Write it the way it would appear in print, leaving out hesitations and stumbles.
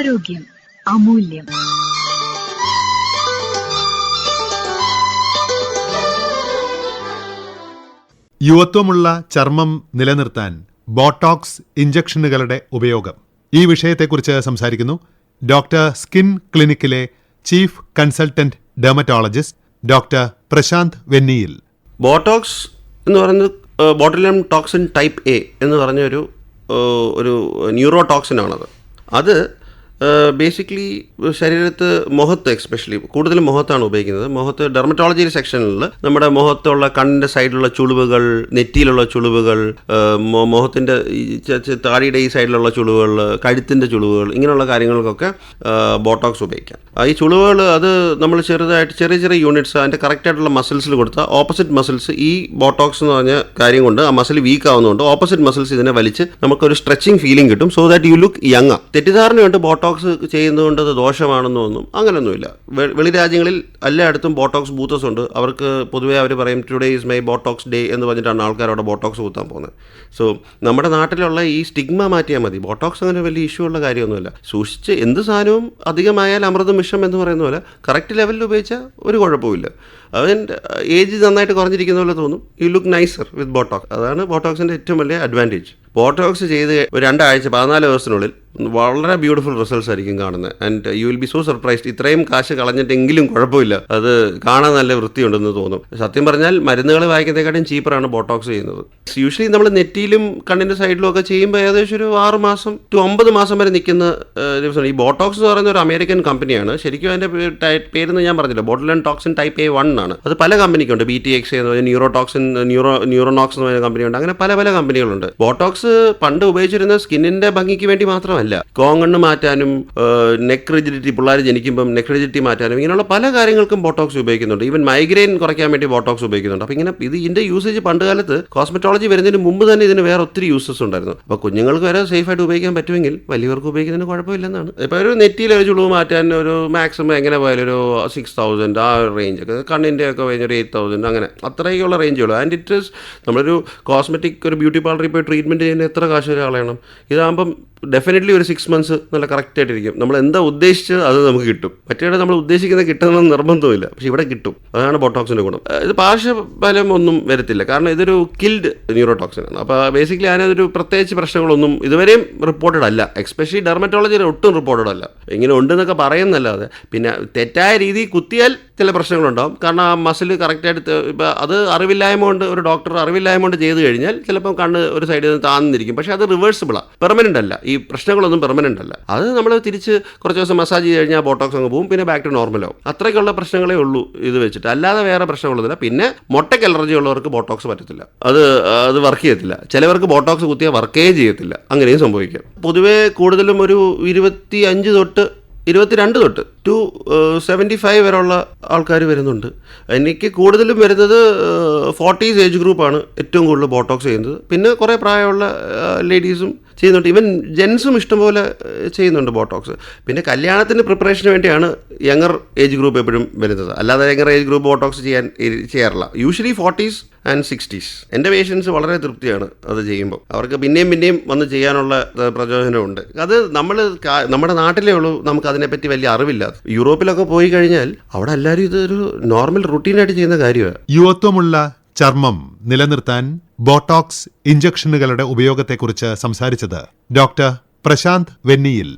ആരോഗ്യം അമൂല്യം. യുവത്വമുള്ള ചർമ്മം നിലനിർത്താൻ ബോട്ടോക്സ് ഇഞ്ചക്ഷനുകളുടെ ഉപയോഗം. ഈ വിഷയത്തെക്കുറിച്ച് സംസാരിക്കുന്നു ഡോക്ടർ സ്കിൻ ക്ലിനിക്കിലെ chief consultant dermatologist doctor Prashanth വെന്നിയിൽ. ബോട്ടോക്സ് എന്ന് പറയുന്നത് ബോട്ടുലിനം ടോക്സിൻ ടൈപ്പ് എ എന്ന് പറഞ്ഞ ഒരു ന്യൂറോ ടോക്സിനാണത്. അത് ബേസിക്കലി ശരീരത്ത് മുഖത്ത് എക്സ്പെഷ്യലി കൂടുതലും മുഖത്താണ് ഉപയോഗിക്കുന്നത്. മുഖത്ത് ഡെർമറ്റോളജി സെക്ഷനിൽ നമ്മുടെ മുഖത്തുള്ള കണ്ണിൻ്റെ സൈഡിലുള്ള ചുളിവുകൾ, നെറ്റിയിലുള്ള ചുളിവുകൾ, മുഖത്തിൻ്റെ താടിയുടെ ഈ സൈഡിലുള്ള ചുളിവുകൾ, കഴുത്തിൻ്റെ ചുളിവുകൾ, ഇങ്ങനെയുള്ള കാര്യങ്ങൾക്കൊക്കെ ബോട്ടോക്സ് ഉപയോഗിക്കാം. ഈ ചുളിവുകൾ അത് നമ്മൾ ചെറുതായിട്ട് ചെറിയ ചെറിയ യൂണിറ്റ്സ് അതിൻ്റെ കറക്റ്റായിട്ടുള്ള മസിൽസിൽ കൊടുത്താൽ ഓപ്പോസിറ്റ് മസിൽസ് ഈ ബോട്ടോക്സ് എന്ന് പറഞ്ഞ കാര്യം കൊണ്ട് ആ മസിൽ വീക്ക് ആവുന്നതുകൊണ്ട് ഓപ്പോസിറ്റ് മസിൽസ് ഇതിനെ വലിച്ച് നമുക്കൊരു സ്ട്രെച്ചിങ് ഫീലിംഗ് കിട്ടും. So that you look young. തെറ്റിദ്ധാരണയുണ്ട് ബോട്ടോക്സ് ചെയ്യുന്നതുകൊണ്ട് അത് ദോഷമാണെന്നൊന്നും. അങ്ങനെയൊന്നുമില്ല. വെളിരാജ്യങ്ങളിൽ എല്ലായിടത്തും ബോട്ടോക്സ് ബൂത്തേഴ്സ് ഉണ്ട്. അവർക്ക് പൊതുവേ അവർ പറയും today is my Botox day എന്ന് പറഞ്ഞിട്ടാണ് ആൾക്കാർ അവിടെ ബോട്ടോക്സ് കുത്താൻ പോകുന്നത്. സോ നമ്മുടെ നാട്ടിലുള്ള ഈ സ്റ്റിഗ്മ മാറ്റിയാൽ മതി. ബോട്ടോക്സ് അങ്ങനെ വലിയ ഇഷ്യൂ ഉള്ള കാര്യമൊന്നുമില്ല. സൂക്ഷിച്ച് എന്ത് സാധനവും അധികമായാൽ അമൃതം വിഷം എന്ന് പറയുന്ന പോലെ കറക്റ്റ് ലെവലിൽ ഉപയോഗിച്ചാൽ ഒരു കുഴപ്പമില്ല. അവൻ്റെ ഏജ് നന്നായിട്ട് കുറഞ്ഞിരിക്കുന്ന പോലെ തോന്നും. You look NISER with Botox. അതാണ് ബോട്ടോക്സിൻ്റെ ഏറ്റവും വലിയ അഡ്വാൻറ്റേജ്. ബോട്ടോക്സ് ചെയ്ത് ഒരു 2 ആഴ്ച 14 ദിവസത്തിനുള്ളിൽ വളരെ ബ്യൂട്ടിഫുൾ റിസൾട്ട്സ് ആയിരിക്കും കാണുന്നത്. And you will be so surprised. ഇത്രയും കാശ് കളഞ്ഞിട്ടെങ്കിലും കുഴപ്പമില്ല, അത് കാണാൻ നല്ല വൃത്തിയുണ്ടെന്ന് തോന്നും. സത്യം പറഞ്ഞാൽ മരുന്നുകൾ വാങ്ങിക്കുന്നതിനെക്കാട്ടും ചീപ്പറാണ് ബോട്ടോക്സ് ചെയ്യുന്നത്. യൂഷ്വലി നമ്മൾ നെറ്റിയിലും കണ്ണിൻ്റെ സൈഡിലും ഒക്കെ ചെയ്യുമ്പോൾ ഏകദേശം ഒരു 6 മാസം to 9 മാസം വരെ നിൽക്കുന്ന ദിവസമാണ്. ഈ ബോട്ടോക്സ് എന്ന് പറയുന്ന ഒരു അമേരിക്കൻ കമ്പനിയാണ്. ശരിക്കും അതിൻ്റെ പേരെന്ന് ഞാൻ പറഞ്ഞില്ല, ബോട്ടുലിനം ടോക്സിൻ ടൈപ്പ് A1 ആണ്. അത് പല കമ്പനിക്കുണ്ട്. BTX എന്ന് പറഞ്ഞാൽ ന്യൂറോനോക്സ് എന്ന് പറയുന്ന കമ്പനിയുണ്ട്. അങ്ങനെ പല പല കമ്പനികളുണ്ട്. ബോട്ടോക്സ് പണ്ട് ഉപയോഗിച്ചിരുന്ന സ്കിന്നിന്റെ ഭംഗിക്ക് വേണ്ടി മാത്രമല്ല, കോങ്ങണ്ണ് മാറ്റാനും നെക്ക് റിജിഡിറ്റി, പിള്ളേർ ജനിക്കുമ്പം നെക്ക് റിജിഡിറ്റി മാറ്റാനും ഇങ്ങനെയുള്ള പല കാര്യങ്ങൾക്കും ബോട്ടോക്സ് ഉപയോഗിക്കുന്നുണ്ട്. ഈവൻ മൈഗ്രെയിൻ കുറയ്ക്കാൻ വേണ്ടി ബോട്ടോക്സ് ഉപയോഗിക്കുന്നുണ്ട്. അപ്പോൾ ഇങ്ങനെ ഇതിന്റെ യൂസേജ് പണ്ട് കാലത്ത് കോസ്മെറ്റോളജി വരുന്നതിന് മുമ്പ് തന്നെ ഇതിന് വേറെ ഒത്തിരി യൂസസ് ഉണ്ടായിരുന്നു. അപ്പോൾ കുഞ്ഞുങ്ങൾക്ക് വരെ സേഫായിട്ട് ഉപയോഗിക്കാൻ പറ്റുമെങ്കിൽ വലിയവർക്ക് ഉപയോഗിക്കുന്നതിന് കുഴപ്പമില്ലെന്നാണ്. ഇപ്പോൾ ഒരു നെറ്റിയിൽ ഒരു ചുളിവ് മാറ്റാൻ ഒരു മാക്സിമം എങ്ങനെ പോയാലും ഒരു 6,000 ആ റേഞ്ച് ഒക്കെ, കണ്ണിൻ്റെ ഒക്കെ കഴിഞ്ഞൊരു 8,000 അങ്ങനെ അത്രയൊക്കെയുള്ള റേഞ്ചേ ഉള്ളൂ. ആൻഡ് ഇറ്റ് ഇസ് നമ്മളൊരു കോസ്മെറ്റിക് ഒരു ബ്യൂട്ടി പാർലറിൽ പോയി ട്രീറ്റ്മെൻറ്റ് ചെയ്യുന്ന എത്ര കാശ് കളയണം? ഇതാകുമ്പം ഡെഫിനറ്റ്ലി ഒരു 6 months നല്ല കറക്റ്റായിട്ടിരിക്കും. നമ്മൾ എന്താ ഉദ്ദേശിച്ചത് അത് നമുക്ക് കിട്ടും. മറ്റേ നമ്മൾ ഉദ്ദേശിക്കുന്നത് കിട്ടണമെന്ന് നിർബന്ധമില്ല, പക്ഷേ ഇവിടെ കിട്ടും. അതാണ് ബോട്ടോക്സിൻ്റെ ഗുണം. ഇത് പാർശ്വഫലം ഒന്നും വരത്തില്ല, കാരണം ഇതൊരു കിൽഡ് ന്യൂറോടോക്സിനാണ്. അപ്പോൾ ബേസിക്കലി അതിനൊരു പ്രത്യേകിച്ച് പ്രശ്നങ്ങളൊന്നും ഇതുവരെയും റിപ്പോർട്ടഡ് അല്ല. എക്സ്പെഷ്യലി ഡെർമറ്റോളജിയിൽ ഒട്ടും റിപ്പോർട്ടഡ് അല്ല. ഇങ്ങനെ ഉണ്ടെന്നൊക്കെ പറയുന്നല്ലാതെ. പിന്നെ തെറ്റായ രീതിയിൽ കുത്തിയാൽ ചില പ്രശ്നങ്ങളുണ്ടാകും. കാരണം ആ മസിൽ കറക്റ്റായിട്ട് ഇപ്പോൾ അത് അറിവില്ലായ്മ കൊണ്ട്, ഒരു ഡോക്ടർ അറിവില്ലായ്മ കൊണ്ട് ചെയ്ത് കഴിഞ്ഞാൽ ചിലപ്പോൾ കണ്ണ് ഒരു സൈഡിൽ നിന്ന് താന്നിരിക്കും. പക്ഷേ അത് റിവേഴ്സിബിളാണ്, പെർമനൻ്റ് അല്ല. ഈ പ്രശ്നങ്ങളൊന്നും പെർമനൻ്റ് അല്ല. അത് നമ്മൾ തിരിച്ച് കുറച്ച് ദിവസം മസാജ് ചെയ്ത് കഴിഞ്ഞാൽ ബോട്ടോക്സ് അങ്ങ് പോകും, പിന്നെ ബാക്ക് ടു നോർമലാവും. അത്രയ്ക്കുള്ള പ്രശ്നങ്ങളേ ഉള്ളൂ ഇത് വെച്ചിട്ട്, അല്ലാതെ വേറെ പ്രശ്നങ്ങളൊന്നുമില്ല. പിന്നെ മുട്ടയ്ക്ക് അലർജി ഉള്ളവർക്ക് ബോട്ടോക്സ് പറ്റത്തില്ല, അത് വർക്ക് ചെയ്യത്തില്ല. ചിലവർക്ക് ബോട്ടോക്സ് കുത്തിയാൽ വർക്കേ ചെയ്യത്തില്ല, അങ്ങനെയും സംഭവിക്കാം. പൊതുവേ കൂടുതലും ഒരു 25 തൊട്ട് 22 തൊട്ട് ടു 75 വരെയുള്ള ആൾക്കാർ വരുന്നുണ്ട്. എനിക്ക് കൂടുതലും വരുന്നത് 40s ഏജ് ഗ്രൂപ്പാണ് ഏറ്റവും കൂടുതൽ ബോട്ടോക്സ് ചെയ്യുന്നത്. പിന്നെ കുറേ പ്രായമുള്ള ലേഡീസും ചെയ്യുന്നുണ്ട്. ഈവൻ ജെൻസും ഇഷ്ടംപോലെ ചെയ്യുന്നുണ്ട് ബോട്ടോക്സ്. പിന്നെ കല്യാണത്തിന് പ്രിപ്പറേഷന് വേണ്ടിയാണ് യങ്ങർ ഏജ് ഗ്രൂപ്പ് എപ്പോഴും വരുന്നത്. അല്ലാതെ യങ്ങർ ഏജ് ഗ്രൂപ്പ് ബോട്ടോക്സ് ചെയ്യാറില്ല. Usually 40s and 60s. എൻ്റെ പേഷ്യൻസ് വളരെ തൃപ്തിയാണ് അത് ചെയ്യുമ്പോൾ. അവർക്ക് പിന്നെയും വന്ന് ചെയ്യാനുള്ള പ്രചോദനമുണ്ട്. അത് നമ്മുടെ നാട്ടിലേ ഉള്ളൂ നമുക്ക് അതിനെപ്പറ്റി വലിയ അറിവില്ലാതെ. യൂറോപ്പിലൊക്കെ പോയി കഴിഞ്ഞാൽ അവിടെ എല്ലാവരും ഇതൊരു നോർമൽ റുട്ടീനായിട്ട് ചെയ്യുന്ന കാര്യമാണ്. യുവത്വമുള്ള ചർമ്മം നിലനിർത്താൻ ബോട്ടോക്സ് ഇഞ്ചക്ഷനുകളുടെ ഉപയോഗത്തെക്കുറിച്ച് സംസാരിച്ചത് ഡോക്ടർ പ്രശാന്ത് വെന്നിയിൽ.